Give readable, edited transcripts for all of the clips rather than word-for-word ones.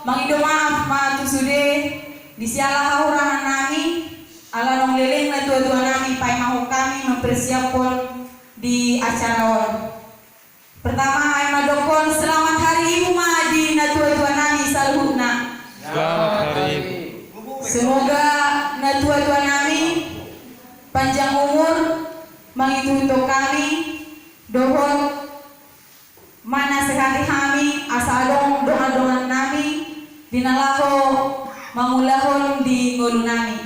mangido maaf ma tu sude disialah haurangan nami ala nong leleng na tua-tua nami pai mahu kami mempersiapkan di acara on. Pertama ay madokon selamat hari ibu ma di na tua-tua nami saluhna. Selamat hari ibu. Semoga na tua-tua nami panjang umur mangitu untuk kami dohon mana sehari kami asalong doa-doa nami dinalaho mangulahon di ngolu nami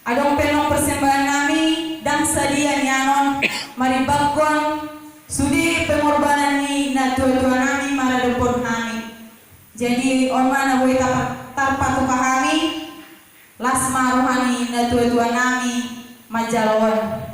adong penong persembahan nami dan sadia nyanon maribakon sudi pengorbanan ni na tua-tua nami maradopon kami. Jadi on mana boleh tarpatu kami lasma rohani na tua-tua nami majalon.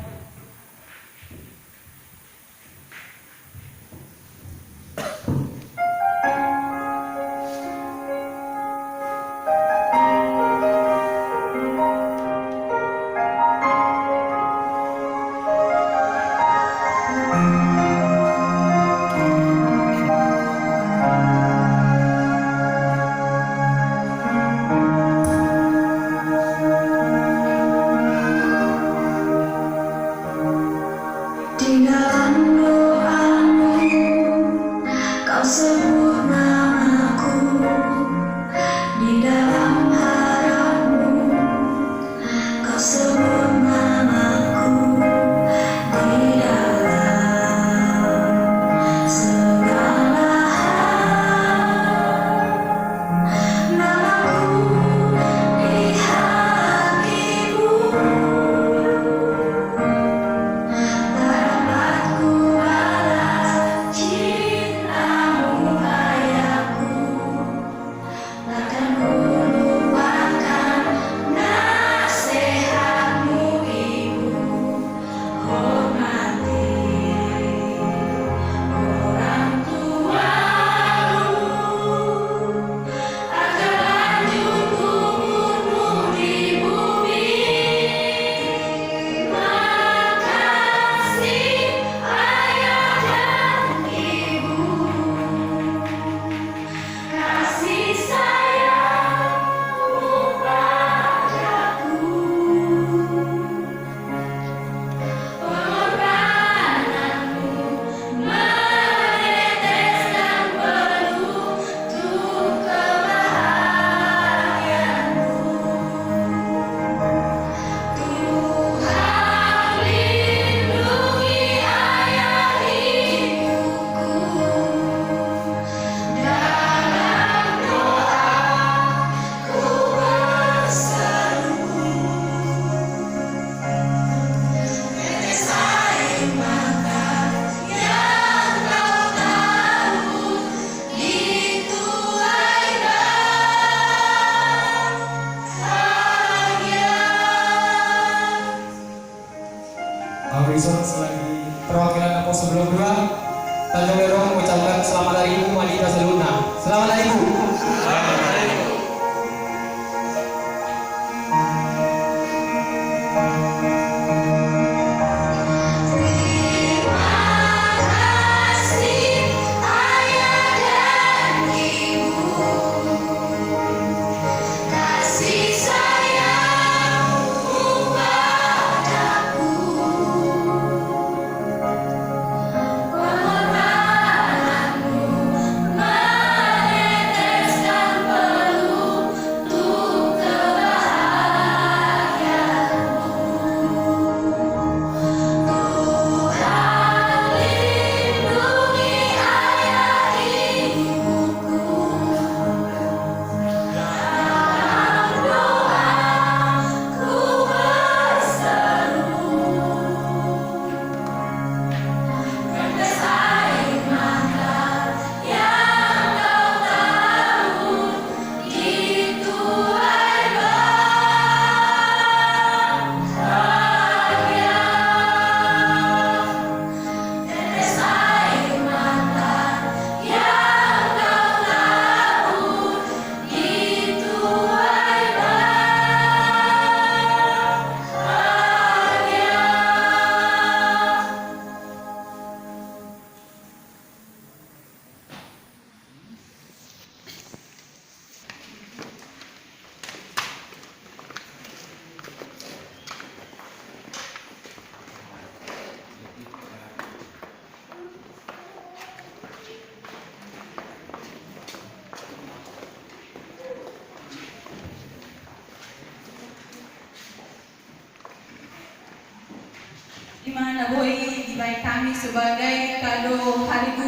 di mana boy dibayar kami sebagai kado hari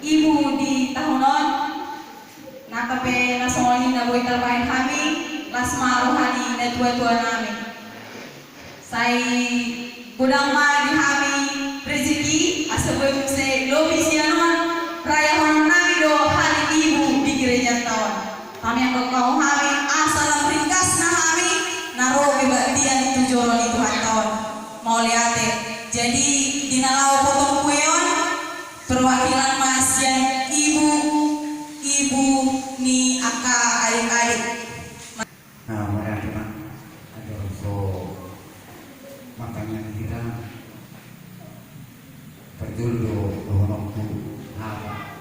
ibu di tahunan. Nah tapi nasongolin na boy terbaik kami lasma rohani na tua-tua nami. Saya gudang ma di kami rezeki asal se lobi sianon raya honon nami do hari ibu di gereja tahun. Kami yang berkau kami asal ringkas na kami narobi baktian itu joron itu tahun. Mau lihat jadi dinalau potong kueon perwakilan mas yang ibu ni akak adik-adik. Nah, mereka ada usul makanya kita perjulu dohonku apa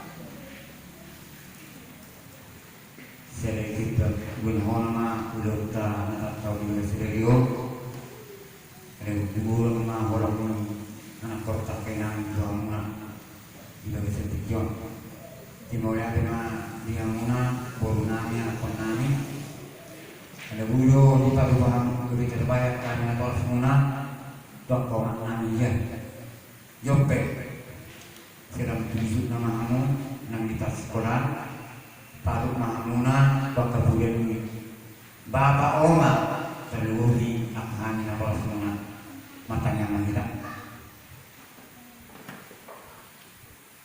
selektif gunhona ulota atau di studio dulu mah orang anak kota kenang doang tidak bisa dijual timolnya dengan dia muna borunami anak konami ada bulu di padu paham lebih terbaik karena tol semuna dok komak nami ya jope sedang tujuh nama kamu nang di tas sekolah padu mahamuna dok kemudian ini bapak oma terlalu di akhan na tol semuna matanya mengira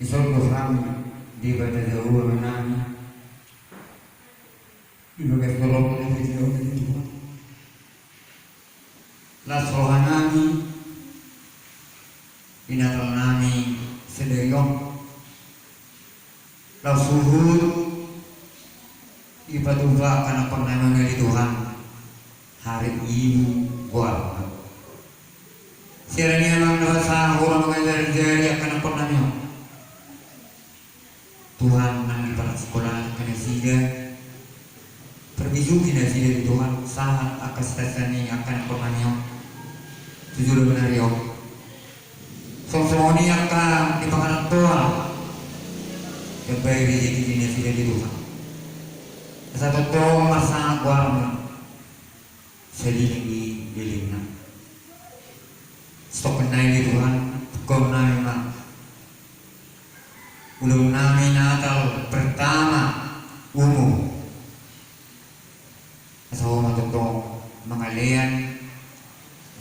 isolku kami di baca jauh menami di bagai tolong lebih jauh dari Tuhan. Las rohanami inatal nami sedeyong las suhud ibaduha karena pernah dari Tuhan hari ibu buat siranya lang nasa orang mengajar jari akan pernah Tuhan nang di para sekolah kena siga perbisu kena siga di Tuhan sahat akas tasani akan pernahnya jujur benar yo song-song ini akan di pangalan Tuhan kebaik rezeki kena siga di Tuhan satu tong masa guam sedih di dilingna stok kenai di Tuhan kau naik nak ulung nami Natal pertama umum asal matutong mengalian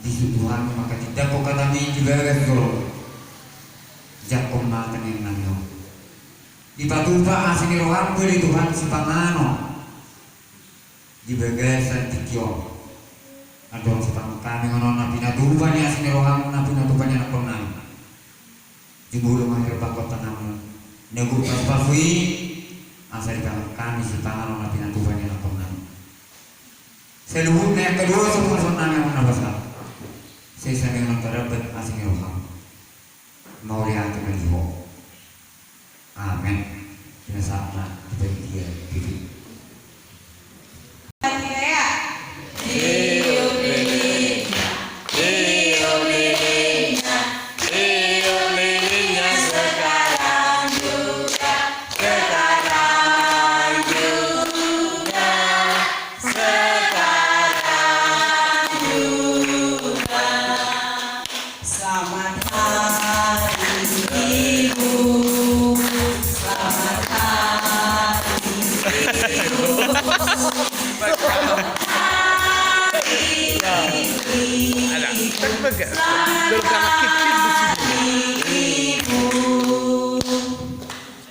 di Tuhan maka tidak kau kami juga gasol jakom makan yang nanyo di patupa asini rohan di Tuhan si pangano di bagasan tikyo adong si pang kami ngono na pinatupa ni asini rohan na pinatupa niya na konay di bulu mahir bakot tanamu nego pasui asal kami si pangalan na pinatupan niya ng pangano. Sa luhod na yung kedua sa pumasok namin ang nabasa. Sa isang yung nagtarabat asing iroham. Mauriyato na liho. Amen. Pinasaak na ibang bibig.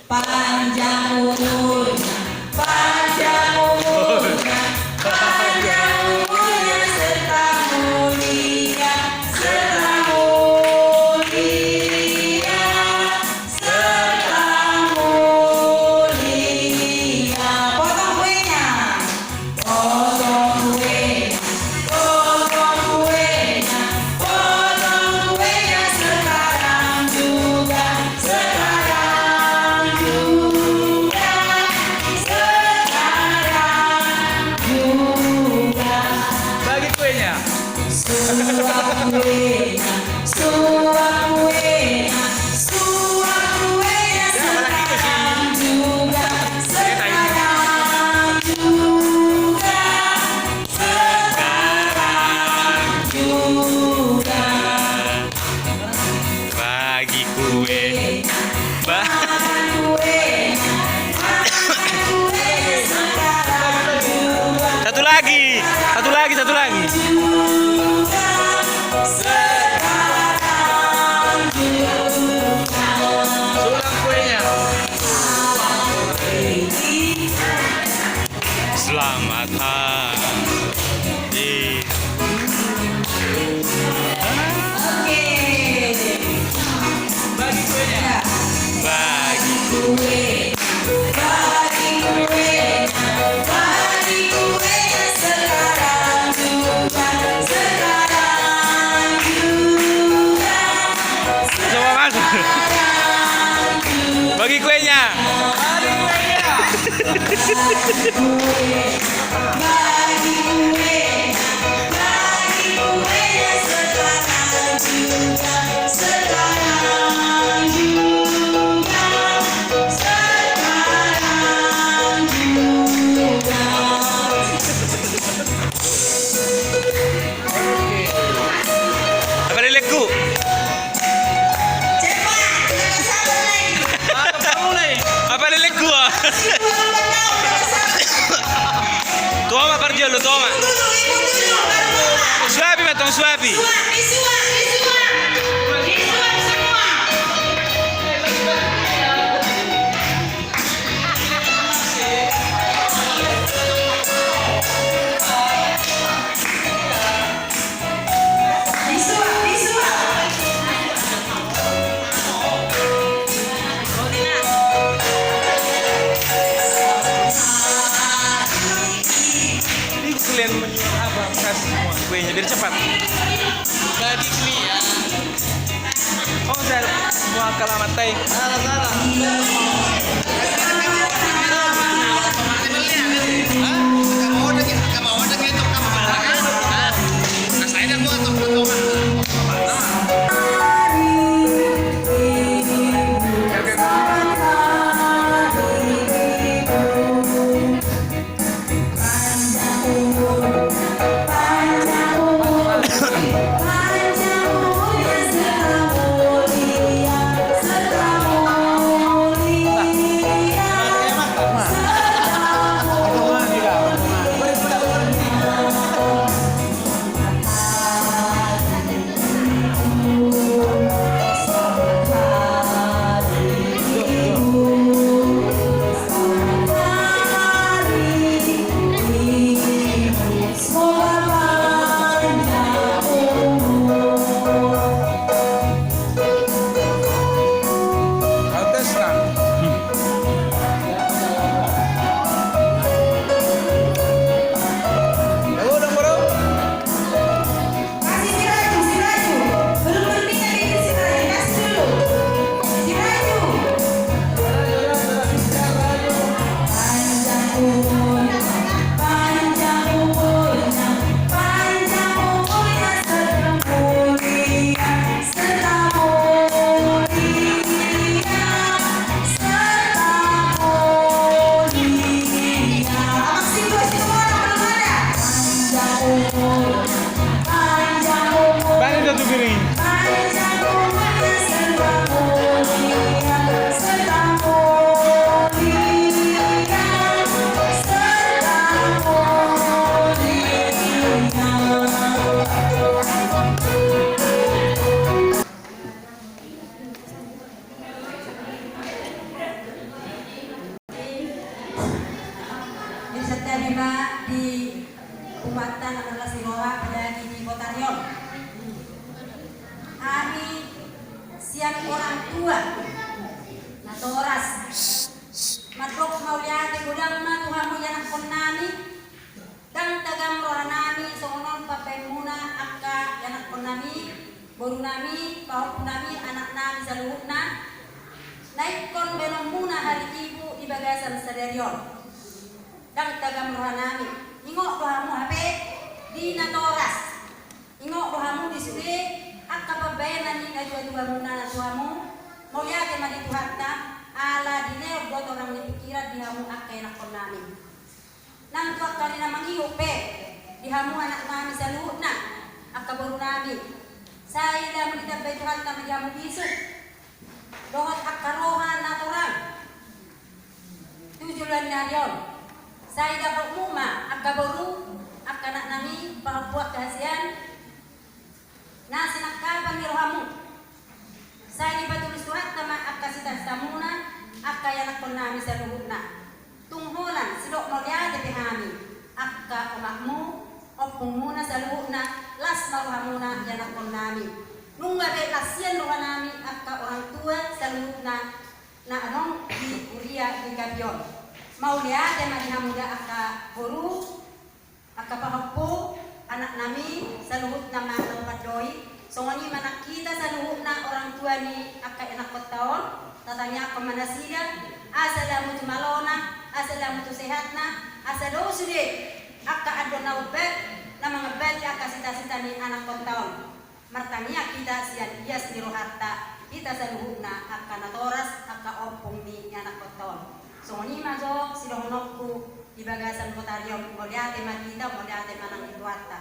Panjang umurnya, panjang umurnya, panjang umurnya serta mulia, serta mulia, serta mulia. Potong kuenya, potong kuenya, potong kuenya, potong kuenya lagi, satu lagi. Sulam kuenya. Selamat hari. Oke. Bagi kuenya. Ya. Bagi. Kue, bagi kue, bagi kue sekarang juga, sekarang juga, Coba masuk. Bagi kuenya. bagi kue, bagi kue sekarang juga, sekarang juga, sekarang juga. Apa leleku? Cepat, jangan sabar lagi. Apa leleku? Toma pardiolo, toma. Suapi matong suapi. Disuap semua. Disuap. Ini kalian menyuruh abang kasih semua kuenya biar cepat. Bagi kuenya. Oh, saya semua kalamat tay. Kasih si Raju. Belum berpindah itu si Raju. Kasih dulu. Si Raju. Panjang umurnya, serta mulia. Abang situ semua orang belum ada. Panjang umur. Bani satu piring. Panjang umurnya serta mulia, serta mulia, serta mulia. Serta bima di Umatan adalah Sinoa dan di Kota Rion. Kami siap orang tua Natoras Matrok mauliati gudang na Tuhan mo yan ang konami Dang tagam roha nami Songonon papemuna Akka yan ang konami Boru nami, pahok nami Anak nami sa luhut na Naikon belong muna hari ibu Di bagasan sa Rion Dang tagam roha nami Ingok roha mo hape Di Natoras Ingok roha mo di suri Akka pabayanan ni kadua-dua muna na tuhamu Mau lihat yang di Tuhan ala dine buat orang ni pikiran dihamu akka enak kon namin. Nang tuak kali na mangiupe dihamu anak nami sa luhut na akka baru nami. Saya dah menitambay Tuhan kami dihamu bisu. Dohot akka rohan natural. Tujuan na yon. Saya dapat muma akka baru akanak nami pahapuak kasihan na sinakapan ni rohamu saya dibatulis surat nama akasita samuna akayanak kon nami sa luhutna tungholan silok molya de pihami akka umakmu opung muna sa luhutna las maruhamuna yanak kon nami nungga be kasihan roha nami akka orang tua sa luhutna na anong di uria di gabion mau lihat de muda akka guru akka pahapu anak nami sa luhutna mga padoi so ngani manak kita sa luhutna orang tua ni akka enak ketaon tatanya ako manasida asa damu tu malona asa damu tu sehatna asa do sude akka ado na ubet na mga bet akka sita-sita ni anak ketaon martania kita sian ias ni rohatta kita sa luhutna akka natoras akka opong ni anak ketaon so ngani majo silong nokku di bagasan potario moliate makita moliate manang ituata